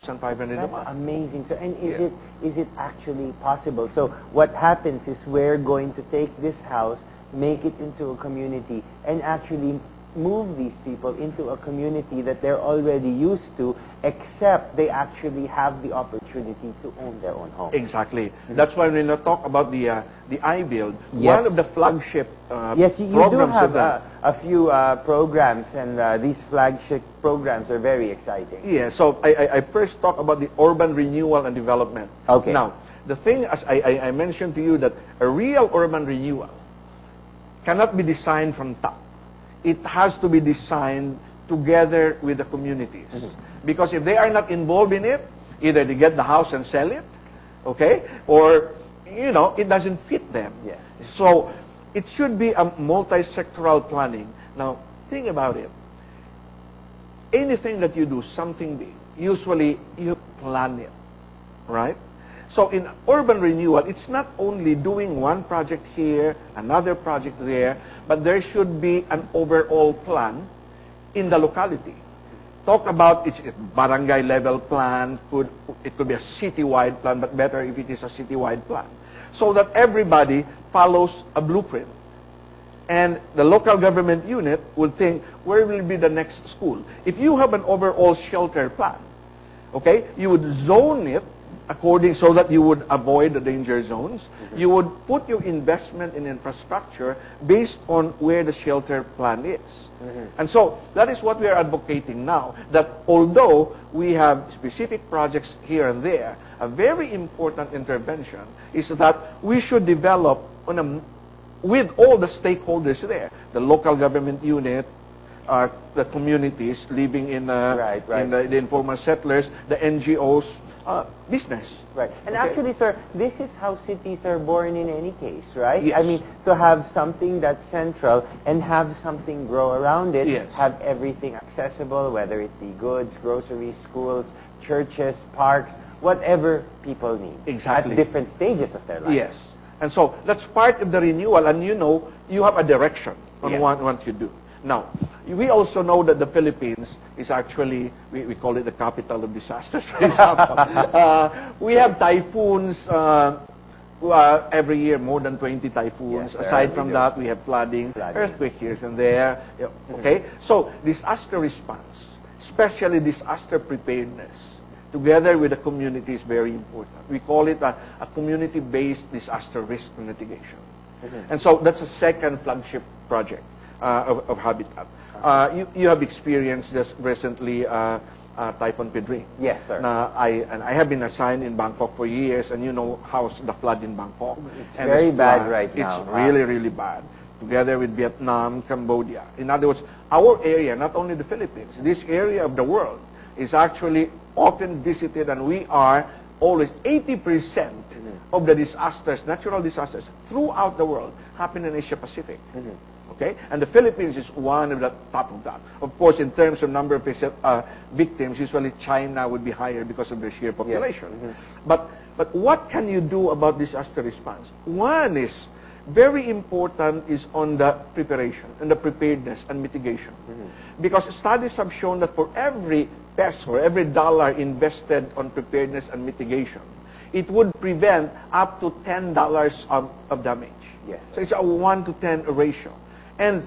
2,500 a month. Amazing. So, and is it actually possible? So what happens is we're going to take this house, make it into a community, and actually move these people into a community that they're already used to, except they actually have the opportunity to own their own home. Exactly. That's why when I talk about the iBuild, Yes. one of the flagship Yes, you do programs have of a few programs, and these flagship programs are very exciting. Yeah, so I first talk about the urban renewal and development. Okay. Now, the thing, as I mentioned to you, that a real urban renewal cannot be designed from top. It has to be designed together with the communities. Because if they are not involved in it, either they get the house and sell it, okay, or, you know, it doesn't fit them. Yes. So it should be a multi-sectoral planning. Now, think about it. Anything that you do, something big, usually you plan it, right? So in urban renewal, it's not only doing one project here, another project there, but there should be an overall plan in the locality. Talk about it's a barangay level plan, it could be a citywide plan, but better if it is a citywide plan. So that everybody follows a blueprint. And the local government unit would think, where will be the next school? If you have an overall shelter plan, okay, you would zone it according so that you would avoid the danger zones. You would put your investment in infrastructure based on where the shelter plan is. And so that is what we are advocating now, that although we have specific projects here and there, a very important intervention is that we should develop with all the stakeholders there, the local government unit, the communities living in, in the informal settlers, the NGOs, business. Right. And Okay. actually, sir, this is how cities are born in any case, right? Yes. I mean, to have something that's central and have something grow around it, Yes. have everything accessible, whether it be goods, groceries, schools, churches, parks, whatever people need. Exactly. At different stages of their life. Yes. And so that's part of the renewal, and you know, you have a direction on Yes. what you do. Now, we also know that the Philippines is actually, we call it the capital of disasters, for example. We have typhoons every year, more than 20 typhoons. Yes, Aside from that, we have flooding, earthquake here and there. Yeah, okay? So, disaster response, especially disaster preparedness, together with the community is very important. We call it a community-based disaster risk mitigation. And so, that's a second flagship project of Habitat. You have experienced just recently Typhoon Pedring. Yes, sir. I have been assigned in Bangkok for years, and you know how's the flood in Bangkok. It's very bad right now. It's really, really bad, together with Vietnam, Cambodia. In other words, our area, not only the Philippines, this area of the world is actually often visited, and we are always 80% of the disasters, natural disasters, throughout the world happen in Asia Pacific. Okay? And the Philippines is one of the top of that. Of course, in terms of number of victims, usually China would be higher because of their sheer population. Yes. But what can you do about disaster response? One is, very important is on the preparation and the preparedness and mitigation. Because studies have shown that for every peso, or every dollar invested on preparedness and mitigation, it would prevent up to $10 of damage. Yes. So it's a 1 to 10 ratio. And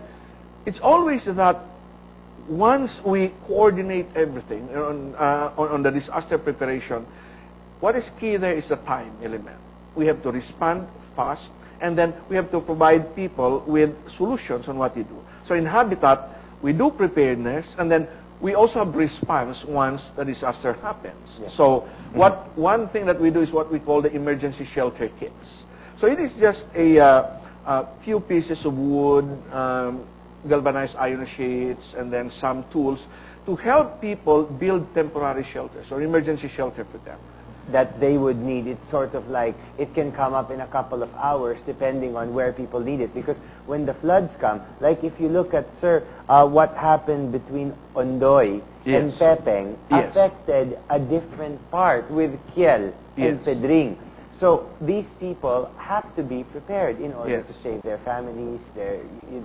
it's always that once we coordinate everything on the disaster preparation, what is key there is the time element. We have to respond fast, and then we have to provide people with solutions on what to do. So in Habitat, we do preparedness, and then we also have response once the disaster happens. Yes. So one thing that we do is what we call the emergency shelter kits. So it is just a few pieces of wood, galvanized iron sheets, and then some tools to help people build temporary shelters or emergency shelter for them. That they would need. It's sort of like, it can come up in a couple of hours depending on where people need it. Because when the floods come, like if you look at, sir, what happened between Ondoy and Pepeng affected a different part with Kiel and Pedring. So these people have to be prepared in order to save their families, their,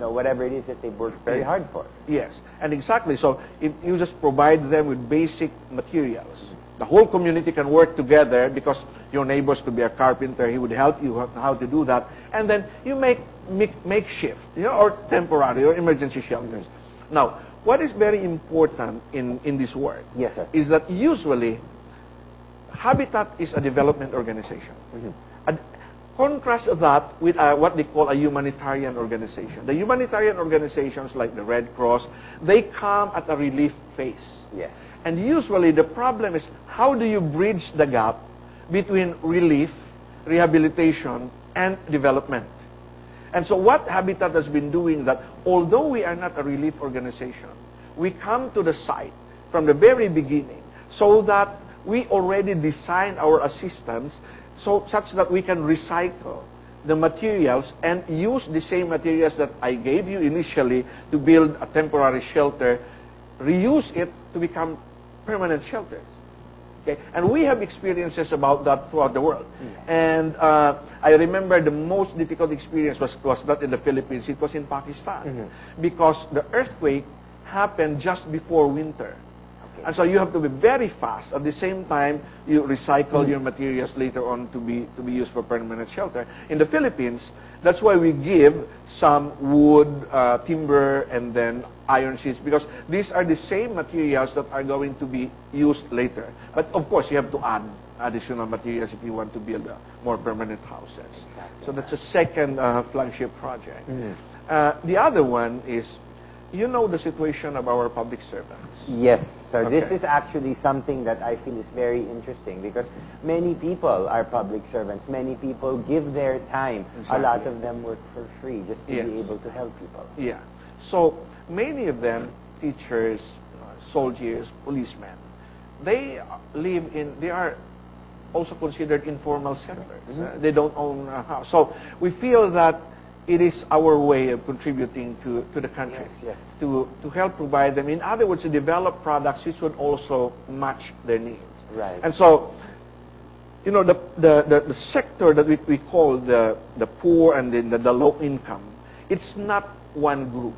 whatever it is that they worked very hard for. Yes, and exactly. So if you just provide them with basic materials, the whole community can work together because your neighbors could be a carpenter. He would help you how to do that. And then you make makeshift, or temporary or emergency shelters. Now, what is very important in this work Yes, sir. is that usually Habitat is a development organization. And contrast that with what they call a humanitarian organization. The humanitarian organizations like the Red Cross, they come at a relief phase. Yes. And usually the problem is how do you bridge the gap between relief, rehabilitation, and development? And so what Habitat has been doing that although we are not a relief organization, we come to the site from the very beginning so that we already design our assistance such that we can recycle the materials and use the same materials that I gave you initially to build a temporary shelter, reuse it to become permanent shelters. Okay? And we have experiences about that throughout the world. And I remember the most difficult experience was not in the Philippines, it was in Pakistan. Because the earthquake happened just before winter. And so you have to be very fast. At the same time, you recycle your materials later on to be used for permanent shelter. In the Philippines, that's why we give some wood, timber, and then iron sheets, because these are the same materials that are going to be used later. But of course, you have to add additional materials if you want to build more permanent houses. So that's a second flagship project. The other one is, you know the situation of our public servants. Yes, sir. Okay. This is actually something that I feel is very interesting because many people are public servants. Many people give their time. Exactly. A lot of them work for free just to Yes. be able to help people. Yeah. So many of them, teachers, soldiers, policemen, they are also considered informal settlers. They don't own a house. So we feel that it is our way of contributing to the country, Yes, yes. to help provide them. In other words, to develop products which would also match their needs. Right. And so, the sector that we call the poor and the low income, it's not one group.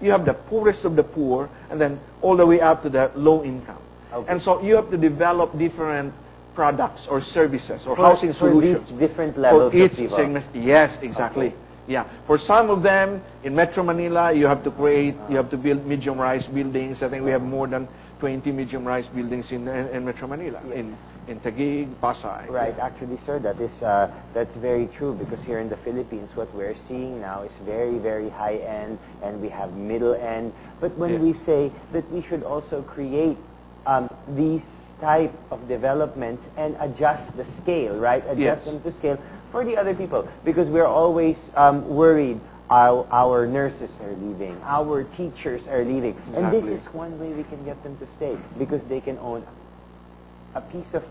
You have the poorest of the poor, and then all the way up to the low income. Okay. And so you have to develop different products or services or housing solutions. For these different levels for each of people. segment. Yes, exactly. Okay. Yeah. For some of them, in Metro Manila, you have to build medium-rise buildings. I think we have more than 20 medium-rise buildings in Metro Manila, Yes. in Taguig, Pasay. Right, actually, sir, that's very true because here in the Philippines, what we're seeing now is very, very high end, and we have middle end. But when we say that we should also create these type of development and adjust the scale, right? Adjust them to scale for the other people because we're always worried. Our nurses are leaving, our teachers are leaving, and this is one way we can get them to stay because they can own a piece of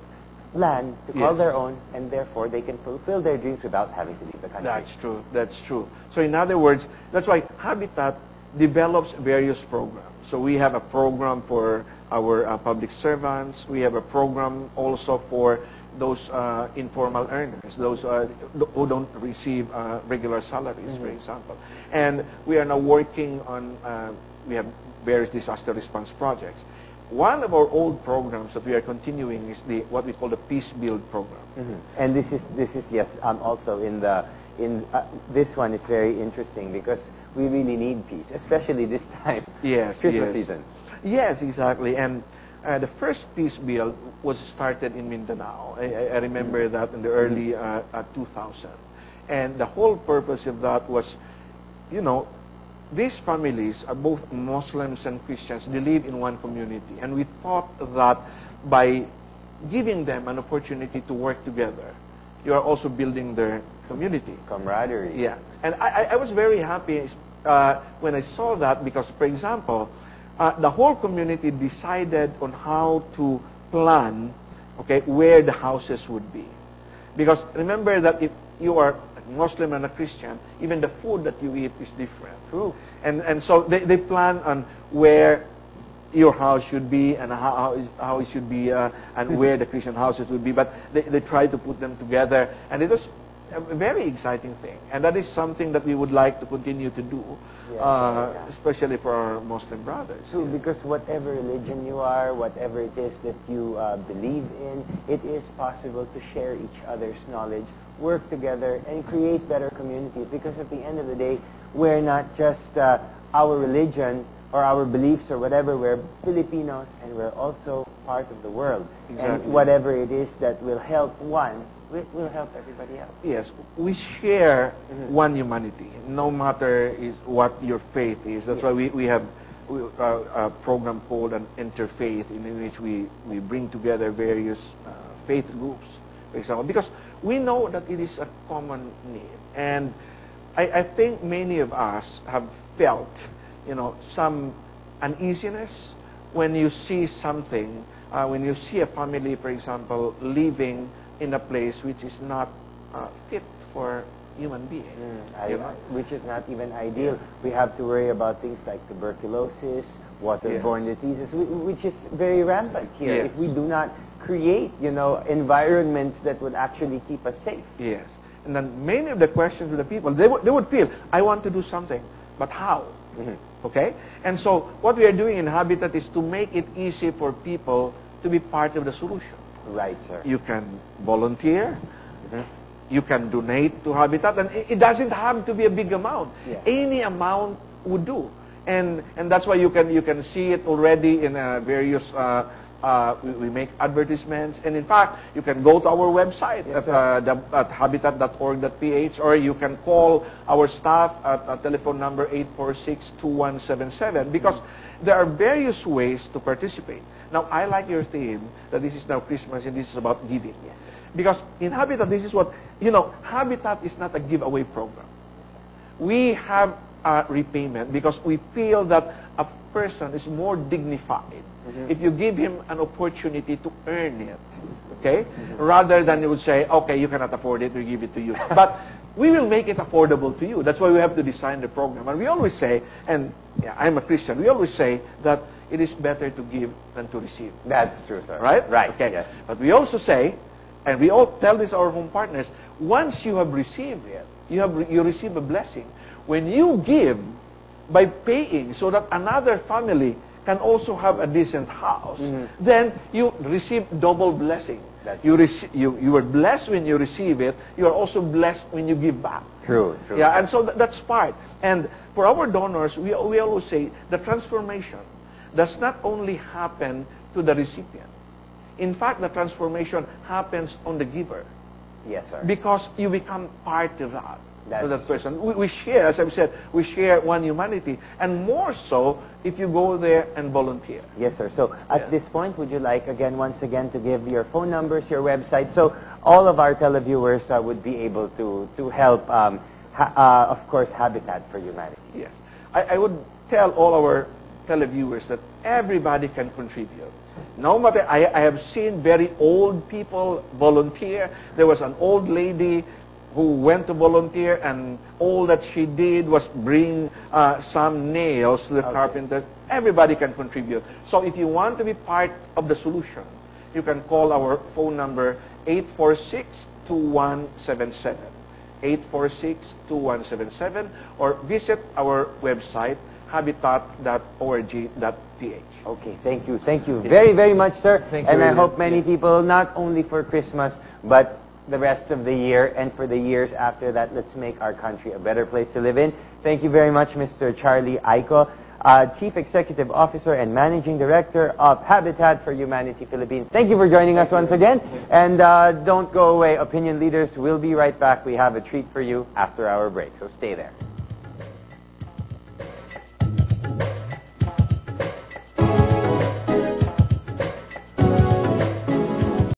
land to call their own, and therefore they can fulfill their dreams without having to leave the country. That's true. That's true. So in other words, that's why Habitat develops various programs. So we have a program for our public servants. We have a program also for those informal earners, those who don't receive regular salaries, for example. And we are now working on, we have various disaster response projects. One of our old programs that we are continuing is what we call the Peace Build program. And this is yes, also this one is very interesting because we really need peace, especially this time. Yes, Christmas season. Yes, exactly. And the first Peace Build was started in Mindanao. I remember that in the early 2000. And the whole purpose of that was, these families are both Muslims and Christians. They live in one community. And we thought that by giving them an opportunity to work together, you are also building their community. Camaraderie. Yeah. And I was very happy when I saw that because, for example, the whole community decided on how to plan, where the houses would be. Because remember that if you are a Muslim and a Christian, even the food that you eat is different. True. And so they plan on where your house should be and how it should be and where the Christian houses would be. But they try to put them together. And it was a very exciting thing. And that is something that we would like to continue to do, especially for our Muslim brothers. True, because whatever religion you are, whatever it is that you believe in, it is possible to share each other's knowledge, work together, and create better communities. Because at the end of the day, we're not just our religion or our beliefs or whatever, we're Filipinos and we're also part of the world. Exactly. And whatever it is that will help one, will help everybody else. Yes, we share one humanity, no matter what your faith is. That's why we have a program called an interfaith, in which we bring together various faith groups, for example, because we know that it is a common need. And I think many of us have felt, some uneasiness when you see something, when you see a family, for example, living in a place which is not fit for human being. Which is not even ideal. We have to worry about things like tuberculosis, waterborne diseases, which is very rampant here. Yes. If we do not create, environments that would actually keep us safe. Yes. And then many of the questions with the people, they would feel, I want to do something, but how? Okay? And so what we are doing in Habitat is to make it easy for people to be part of the solution. Right, sir. You can volunteer, you can donate to Habitat, and it doesn't have to be a big amount. Yeah. Any amount would do. And that's why you can see it already in various, we make advertisements. And in fact, you can go to our website at habitat.org.ph, or you can call our staff at telephone number 846-2177, because there are various ways to participate. Now, I like your theme, that this is now Christmas and this is about giving. Yes. Because in Habitat, this is what, Habitat is not a giveaway program. We have a repayment because we feel that a person is more dignified if you give him an opportunity to earn it, okay? Rather than you would say, okay, you cannot afford it, we give it to you. But we will make it affordable to you. That's why we have to design the program. And we always say, and I'm a Christian, we always say that it is better to give than to receive. That's true, sir. Right? Right. Okay. Yes. But we also say, and we all tell this to our home partners, once you have received it, you receive a blessing. When you give by paying so that another family can also have a decent house, then you receive double blessing. You were blessed when you receive it. You are also blessed when you give back. True. Yeah, and so that's part. And for our donors, we always say the transformation does not only happen to the recipient. In fact, the transformation happens on the giver. Yes, sir. Because you become part of that. That's to that person. We share, as I've said, we share one humanity. And more so if you go there and volunteer. Yes, sir. So at this point, would you like, once again, to give your phone numbers, your website, so all of our televiewers would be able to help, of course, Habitat for Humanity? Yes. I would tell all our televiewers that everybody can contribute. No matter, I have seen very old people volunteer. There was an old lady who went to volunteer, and all that she did was bring some nails to the carpenter. Everybody can contribute. So if you want to be part of the solution, you can call our phone number 846-2177. 846-2177, or visit our website, habitat.org.ph. Okay, thank you. Thank you very, very much, sir. Thank you, and I William. hope many people, not only for Christmas, but the rest of the year and for the years after that, let's make our country a better place to live in. Thank you very much, Mr. Charlie Aiko, Chief Executive Officer and Managing Director of Habitat for Humanity Philippines. Thank you for joining us once again. And don't go away, opinion leaders. We'll be right back. We have a treat for you after our break, so stay there.